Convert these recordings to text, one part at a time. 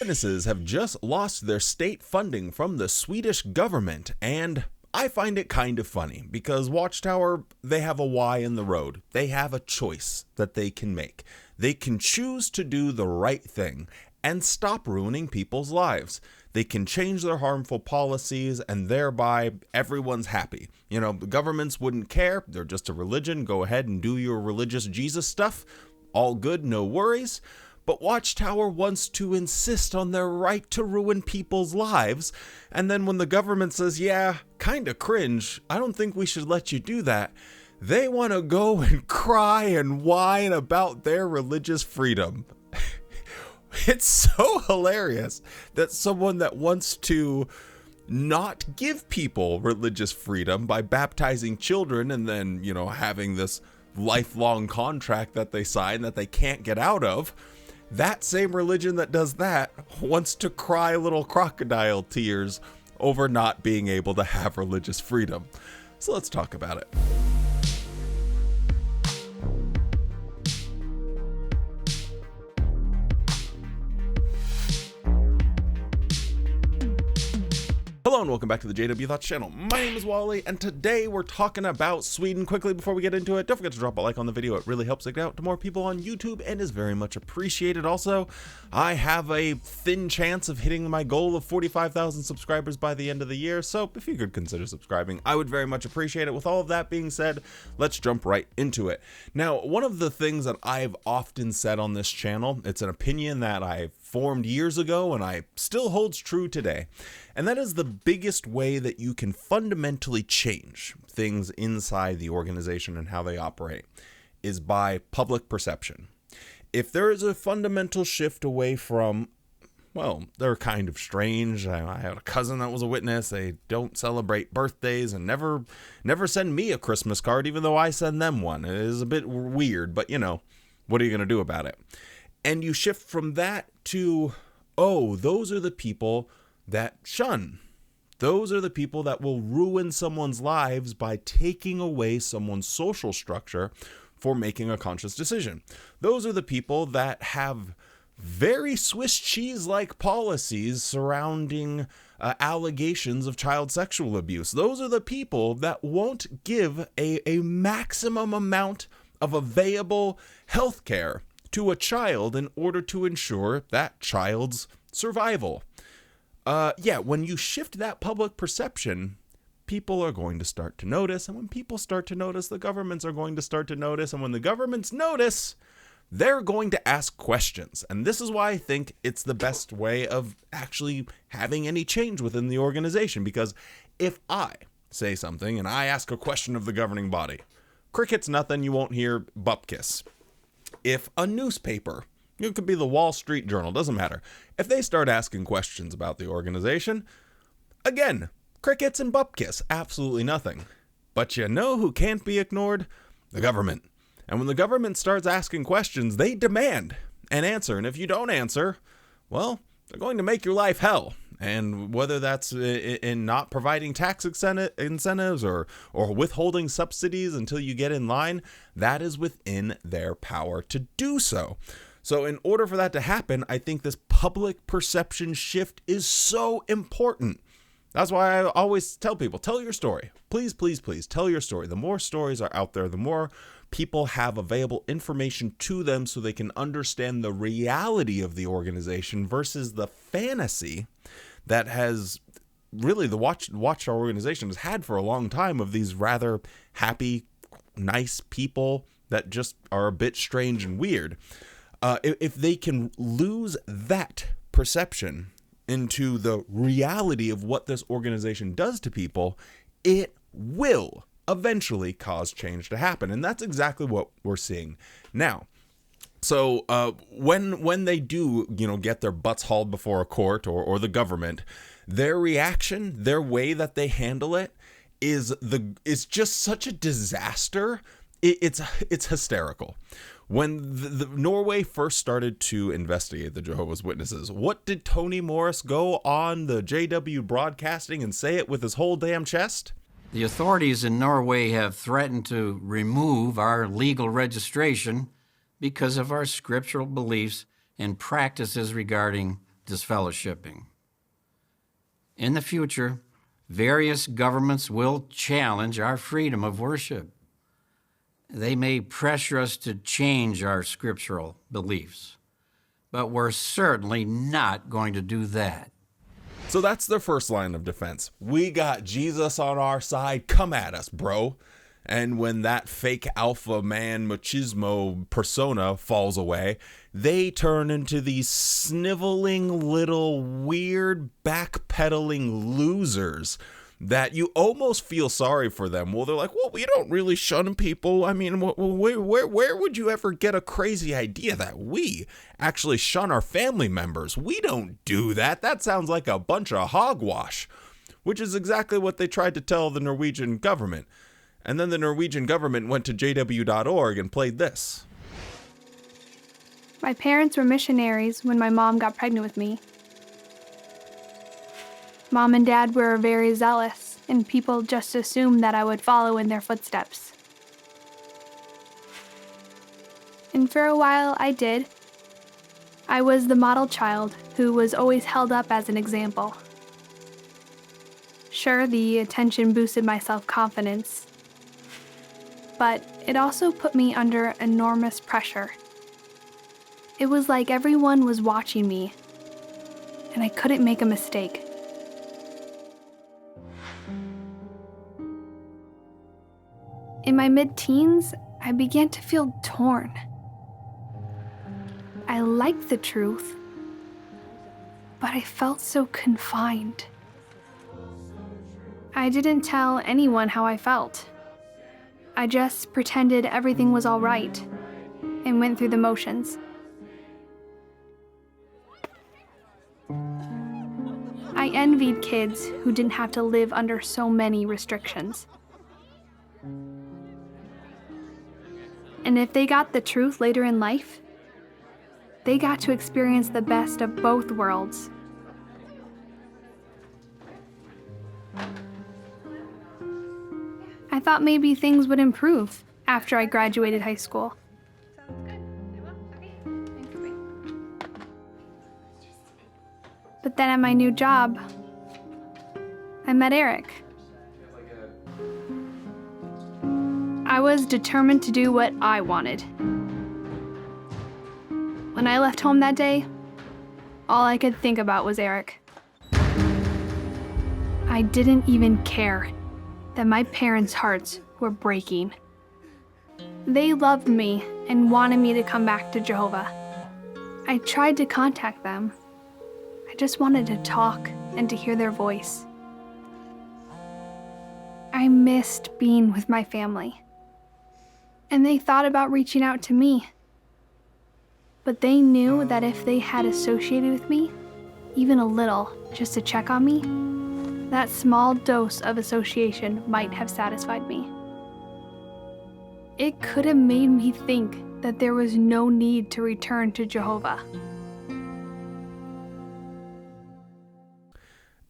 Witnesses have just lost their state funding from the Swedish government, and I find it kind of funny because Watchtower, they have a Y in the road. They have a choice that they can make. They can choose to do the right thing and stop ruining people's lives. They can change their harmful policies and thereby everyone's happy. You know, the governments wouldn't care. They're just a religion. Go ahead and do your religious Jesus stuff. All good, no worries. But Watchtower wants to insist on their right to ruin people's lives. And then when the government says, yeah, kinda cringe, I don't think we should let you do that, they want to go and cry and whine about their religious freedom. It's so hilarious that someone that wants to not give people religious freedom by baptizing children and then, you know, having this lifelong contract that they sign that they can't get out of, that same religion that does that wants to cry little crocodile tears over not being able to have religious freedom. So let's talk about it. Hello and welcome back to the JW Thoughts channel. My name is Wally and today we're talking about Sweden. Quickly before we get into it, don't forget to drop a like on the video. It really helps it out to more people on YouTube and is very much appreciated. Also, I have a thin chance of hitting my goal of 45,000 subscribers by the end of the year, so if you could consider subscribing, I would very much appreciate it. With all of that being said, let's jump right into it. Now, one of the things that I've often said on this channel, it's an opinion that I formed years ago and I still holds true today, and that is the biggest way that you can fundamentally change things inside the organization and how they operate is by public perception. If there is a fundamental shift away from, well, they're kind of strange. I had a cousin that was a witness. They don't celebrate birthdays and never send me a Christmas card, even though I send them one. It is a bit weird, but you know, what are you going to do about it? And you shift from that to, oh, those are the people that shun. Those are the people that will ruin someone's lives by taking away someone's social structure for making a conscious decision. Those are the people that have very Swiss cheese-like policies surrounding allegations of child sexual abuse. Those are the people that won't give a maximum amount of available health care to a child in order to ensure that child's survival. When you shift that public perception, people are going to start to notice, and when people start to notice, the governments are going to start to notice, and when the governments notice, they're going to ask questions. And this is why I think it's the best way of actually having any change within the organization, because if I say something and I ask a question of the governing body, crickets nothing, you won't hear bupkis. If a newspaper, it could be the Wall Street Journal, doesn't matter, if they start asking questions about the organization, again, crickets and bupkis, absolutely nothing. But you know who can't be ignored? The government. And when the government starts asking questions, they demand an answer. And if you don't answer, well, they're going to make your life hell. And whether that's in not providing tax incentives or withholding subsidies until you get in line, that is within their power to do so. So in order for that to happen, I think this public perception shift is so important. That's why I always tell people, tell your story. Please, please, please tell your story. The more stories are out there, the more people have available information to them so they can understand the reality of the organization versus the fantasy that has really the Watchtower organization has had for a long time of these rather happy, nice people that just are a bit strange and weird. If they can lose that perception into the reality of what this organization does to people, it will eventually cause change to happen. And that's exactly what we're seeing now. So when they do, get their butts hauled before a court or the government, their reaction, their way that they handle it is just such a disaster. It's hysterical. When the Norway first started to investigate the Jehovah's Witnesses, what did Tony Morris go on the JW broadcasting and say it with his whole damn chest? The authorities in Norway have threatened to remove our legal registration because of our scriptural beliefs and practices regarding disfellowshipping. In the future, various governments will challenge our freedom of worship. They may pressure us to change our scriptural beliefs, but we're certainly not going to do that. So that's their first line of defense. We got Jesus on our side. Come at us, bro. And when that fake alpha man machismo persona falls away, they turn into these sniveling little weird backpedaling losers that you almost feel sorry for them. Well, they're like, well, we don't really shun people. I mean, where would you ever get a crazy idea that we actually shun our family members? We don't do that. That sounds like a bunch of hogwash, which is exactly what they tried to tell the Norwegian government. And then the Norwegian government went to JW.org and played this. My parents were missionaries when my mom got pregnant with me. Mom and Dad were very zealous, and people just assumed that I would follow in their footsteps. And for a while, I did. I was the model child who was always held up as an example. Sure, the attention boosted my self-confidence, but it also put me under enormous pressure. It was like everyone was watching me, and I couldn't make a mistake. In my mid-teens, I began to feel torn. I liked the truth, but I felt so confined. I didn't tell anyone how I felt. I just pretended everything was all right and went through the motions. I envied kids who didn't have to live under so many restrictions. And if they got the truth later in life, they got to experience the best of both worlds. I thought maybe things would improve after I graduated high school. But then at my new job, I met Eric. I was determined to do what I wanted. When I left home that day, all I could think about was Eric. I didn't even care that my parents' hearts were breaking. They loved me and wanted me to come back to Jehovah. I tried to contact them. I just wanted to talk and to hear their voice. I missed being with my family. And they thought about reaching out to me. But they knew that if they had associated with me, even a little, just to check on me, that small dose of association might have satisfied me. It could have made me think that there was no need to return to Jehovah.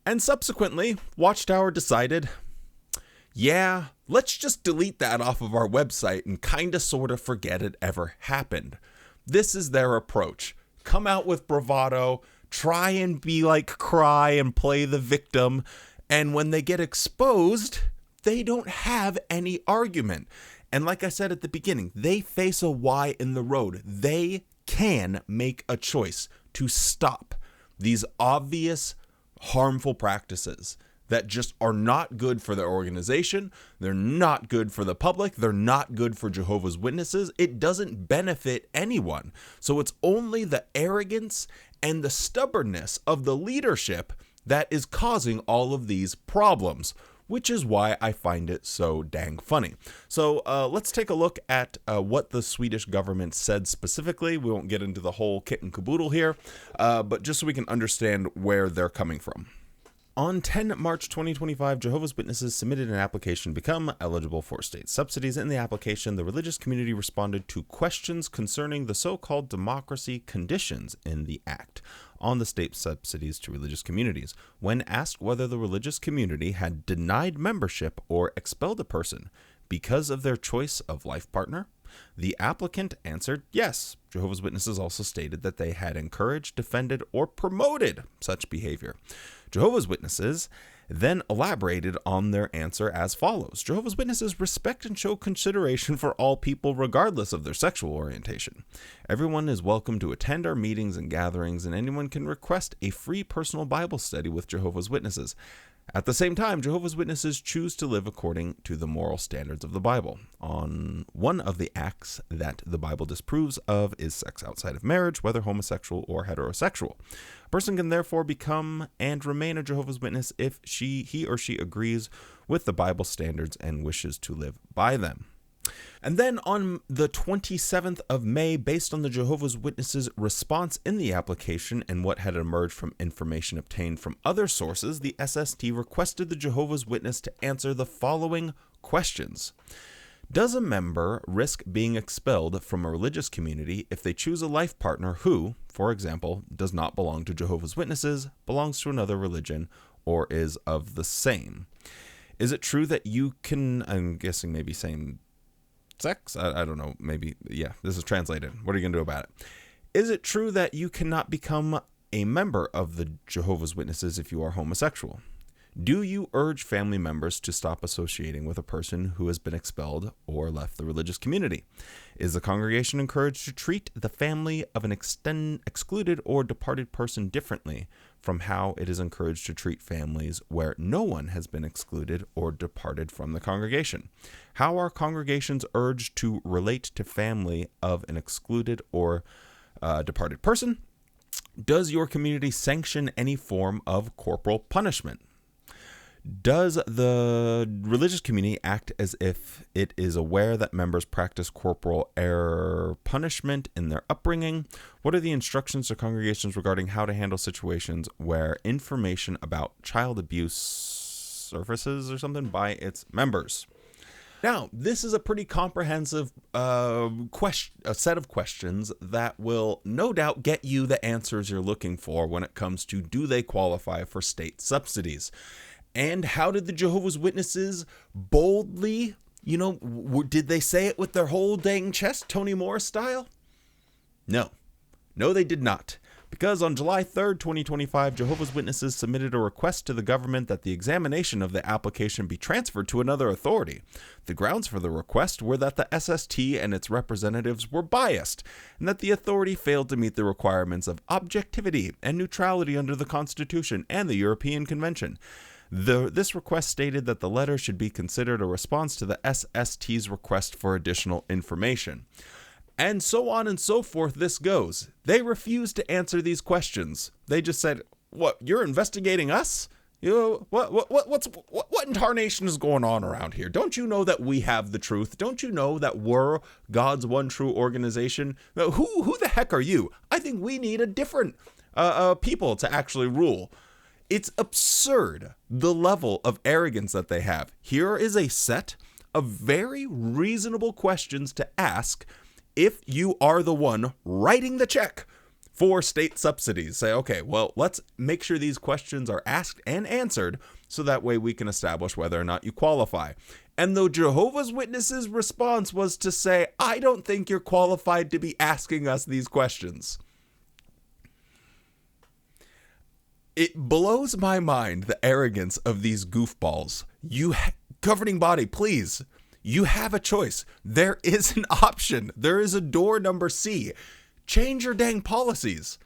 And subsequently, Watchtower decided, yeah, let's just delete that off of our website and kinda sorta forget it ever happened. This is their approach. Come out with bravado, try and be like cry and play the victim, and when they get exposed, they don't have any argument. And like I said at the beginning, they face a Y in the road. They can make a choice to stop these obvious harmful practices that just are not good for their organization. They're not good for the public. They're not good for Jehovah's Witnesses. It doesn't benefit anyone. So it's only the arrogance and the stubbornness of the leadership that is causing all of these problems, which is why I find it so dang funny. So let's take a look at what the Swedish government said specifically. We won't get into the whole kit and caboodle here, but just so we can understand where they're coming from. On 10 March 2025, Jehovah's Witnesses submitted an application to become eligible for state subsidies. In the application, the religious community responded to questions concerning the so-called democracy conditions in the Act on the state subsidies to religious communities. When asked whether the religious community had denied membership or expelled a person because of their choice of life partner, The applicant answered yes. Jehovah's Witnesses also stated that they had encouraged, defended, or promoted such behavior. Jehovah's Witnesses then elaborated on their answer as follows. Jehovah's Witnesses respect and show consideration for all people regardless of their sexual orientation. Everyone is welcome to attend our meetings and gatherings, and anyone can request a free personal Bible study with Jehovah's Witnesses. At the same time, Jehovah's Witnesses choose to live according to the moral standards of the Bible. On one of the acts that the Bible disapproves of is sex outside of marriage, whether homosexual or heterosexual. A person can therefore become and remain a Jehovah's Witness if he or she agrees with the Bible standards and wishes to live by them. And then on the 27th of May, based on the Jehovah's Witnesses' response in the application and what had emerged from information obtained from other sources, the SST requested the Jehovah's Witness to answer the following questions. Does a member risk being expelled from a religious community if they choose a life partner who, for example, does not belong to Jehovah's Witnesses, belongs to another religion, or is of the same? Is it true that you can, I'm guessing maybe same sex? I don't know. Maybe, yeah, this is translated. What are you going to do about it? Is it true that you cannot become a member of the Jehovah's Witnesses if you are homosexual? Do you urge family members to stop associating with a person who has been expelled or left the religious community? Is the congregation encouraged to treat the family of an excluded or departed person differently from how it is encouraged to treat families where no one has been excluded or departed from the congregation? How are congregations urged to relate to family of an excluded or departed person? Does your community sanction any form of corporal punishment? Does the religious community act as if it is aware that members practice corporal error punishment in their upbringing? What are the instructions to congregations regarding how to handle situations where information about child abuse surfaces or something by its members? Now, this is a pretty comprehensive a set of questions that will no doubt get you the answers you're looking for when it comes to do they qualify for state subsidies. And how did the Jehovah's Witnesses boldly, did they say it with their whole dang chest, Tony Moore style? No, they did not. Because on July 3rd, 2025, Jehovah's Witnesses submitted a request to the government that the examination of the application be transferred to another authority. The grounds for the request were that the SST and its representatives were biased, and that the authority failed to meet the requirements of objectivity and neutrality under the Constitution and the European Convention. This request stated that the letter should be considered a response to the SST's request for additional information. And so on and so forth this goes. They refused to answer these questions. They just said, "What, you're investigating us? What in tarnation is going on around here? Don't you know that we have the truth? Don't you know that we're God's one true organization? Who the heck are you? I think we need a different people to actually rule." It's absurd, the level of arrogance that they have. Here is a set of very reasonable questions to ask if you are the one writing the check for state subsidies. Say, okay, well, let's make sure these questions are asked and answered so that way we can establish whether or not you qualify. And the Jehovah's Witnesses' response was to say, I don't think you're qualified to be asking us these questions. It blows my mind, the arrogance of these goofballs. Governing body, please, you have a choice. There is an option. There is a door number C. Change your dang policies.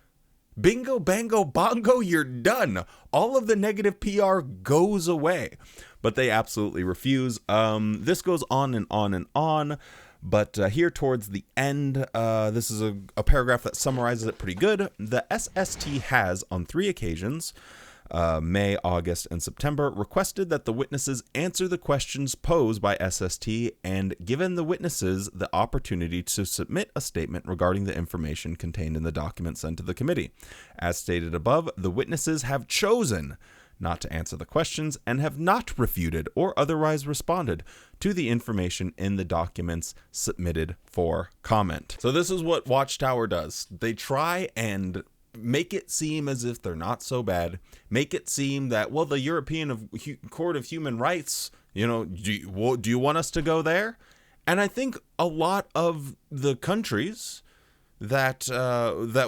Bingo, bango, bongo, you're done. All of the negative PR goes away. But they absolutely refuse. This goes on and on and on. But here towards the end, this is a paragraph that summarizes it pretty good. The SST has, on 3 occasions, May, August, and September, requested that the witnesses answer the questions posed by SST and given the witnesses the opportunity to submit a statement regarding the information contained in the document sent to the committee. As stated above, the witnesses have chosen not to answer the questions and have not refuted or otherwise responded to the information in the documents submitted for comment. So this is what Watchtower does. They try and make it seem as if they're not so bad. Make it seem that, well, the European Court of Human Rights, do you want us to go there? And I think a lot of the countries that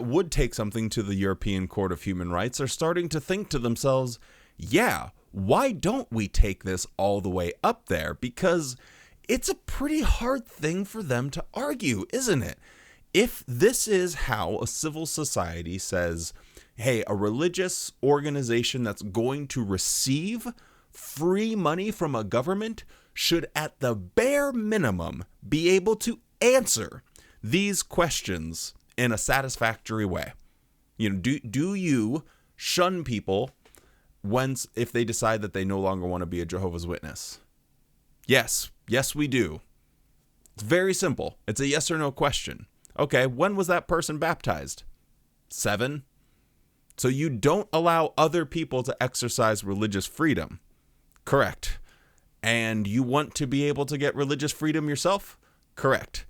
would take something to the European Court of Human Rights are starting to think to themselves, yeah, why don't we take this all the way up there? Because it's a pretty hard thing for them to argue, isn't it? If this is how a civil society says, hey, a religious organization that's going to receive free money from a government should at the bare minimum be able to answer these questions in a satisfactory way. You know, do you shun people if they decide that they no longer want to be a Jehovah's Witness? Yes, we do. It's very simple. It's a yes or no question. Okay, when was that person baptized? 7. So you don't allow other people to exercise religious freedom. Correct. And you want to be able to get religious freedom yourself? Correct.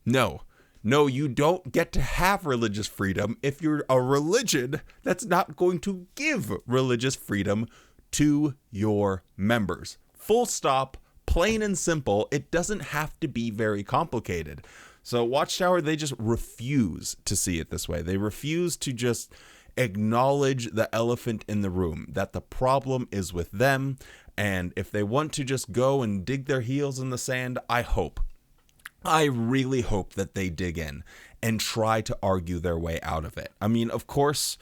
No, you don't get to have religious freedom if you're a religion that's not going to give religious freedom to your members. Full stop, plain and simple. It doesn't have to be very complicated. So Watchtower, they just refuse to see it this way. They refuse to just acknowledge the elephant in the room, that the problem is with them. And if they want to just go and dig their heels in the sand, I really hope that they dig in and try to argue their way out of it. I mean, of course,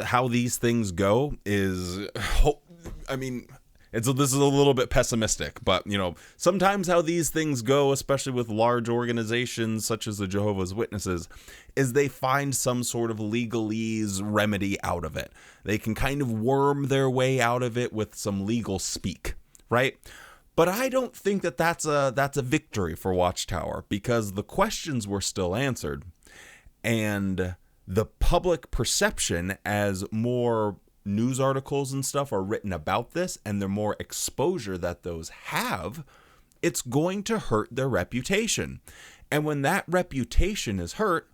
how these things go is, this is a little bit pessimistic, but, you know, sometimes how these things go, especially with large organizations such as the Jehovah's Witnesses, is they find some sort of legalese remedy out of it. They can kind of worm their way out of it with some legal speak, right? But I don't think that that's a victory for Watchtower, because the questions were still answered, and the public perception, as more news articles and stuff are written about this and the more exposure that those have, it's going to hurt their reputation. And when that reputation is hurt,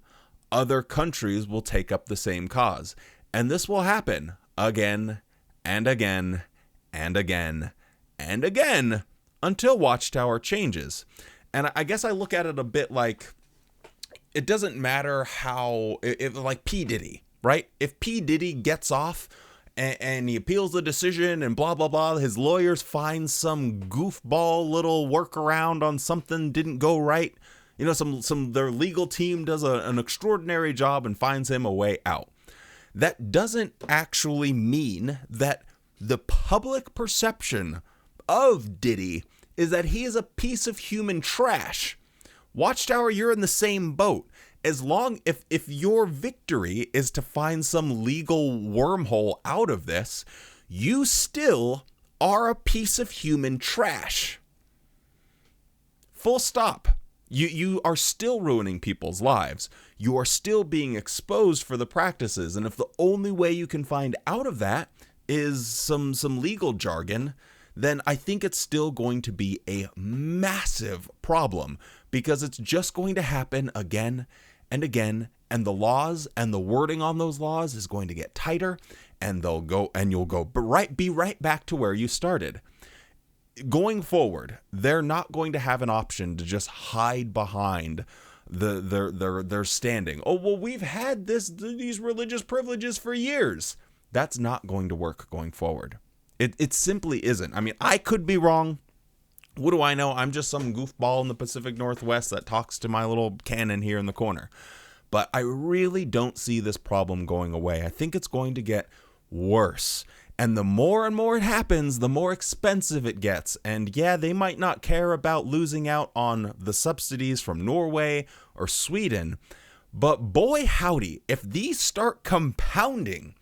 other countries will take up the same cause. And this will happen again and again and again and again until Watchtower changes. And I guess I look at it a bit like, it doesn't matter how, like P. Diddy, right? If P. Diddy gets off and he appeals the decision and blah, blah, blah, his lawyers find some goofball little workaround on something didn't go right. You know, their legal team does an extraordinary job and finds him a way out. That doesn't actually mean that the public perception of Diddy is that he is a piece of human trash. Watchtower, you're in the same boat. As long if your victory is to find some legal wormhole out of this, you still are a piece of human trash. Full stop. You are still ruining people's lives. You are still being exposed for the practices. And if the only way you can find out of that is some legal jargon, then I think it's still going to be a massive problem, because it's just going to happen again and again, and the laws and the wording on those laws is going to get tighter, and you'll go right back to where you started. Going forward, they're not going to have an option to just hide behind their standing. Oh, well, we've had these religious privileges for years. That's not going to work going forward. It simply isn't. I mean, I could be wrong. What do I know? I'm just some goofball in the Pacific Northwest that talks to my little cannon here in the corner. But I really don't see this problem going away. I think it's going to get worse. And the more and more it happens, the more expensive it gets. And yeah, they might not care about losing out on the subsidies from Norway or Sweden. But boy howdy, if these start compounding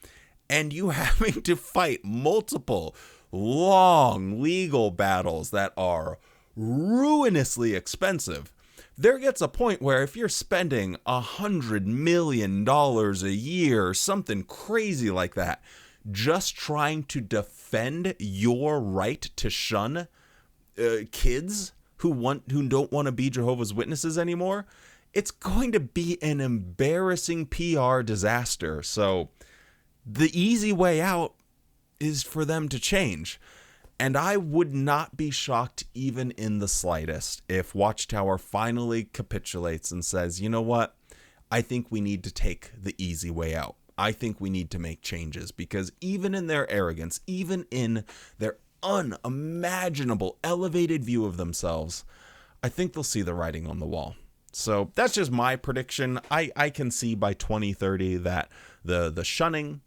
and you having to fight multiple long legal battles that are ruinously expensive, there gets a point where if you're spending $100 million a year, something crazy like that, just trying to defend your right to shun kids who don't want to be Jehovah's Witnesses anymore, it's going to be an embarrassing PR disaster. So the easy way out is for them to change. And I would not be shocked even in the slightest if Watchtower finally capitulates and says, you know what? I think we need to take the easy way out. I think we need to make changes, because even in their arrogance, even in their unimaginable elevated view of themselves, I think they'll see the writing on the wall. So that's just my prediction. I can see by 2030 that the shunning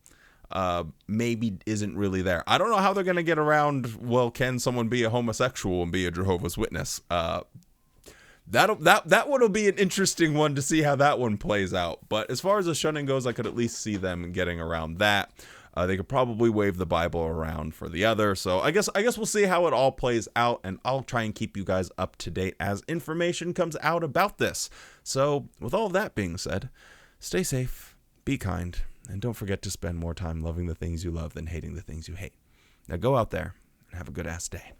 maybe isn't really there. I don't know how they're going to get around, well, can someone be a homosexual and be a Jehovah's Witness? That one will be an interesting one to see how that one plays out. But as far as the shunning goes, I could at least see them getting around that. They could probably wave the Bible around for the other. So I guess we'll see how it all plays out, and I'll try and keep you guys up to date as information comes out about this. So with all that being said, stay safe, be kind, and don't forget to spend more time loving the things you love than hating the things you hate. Now go out there and have a good ass day.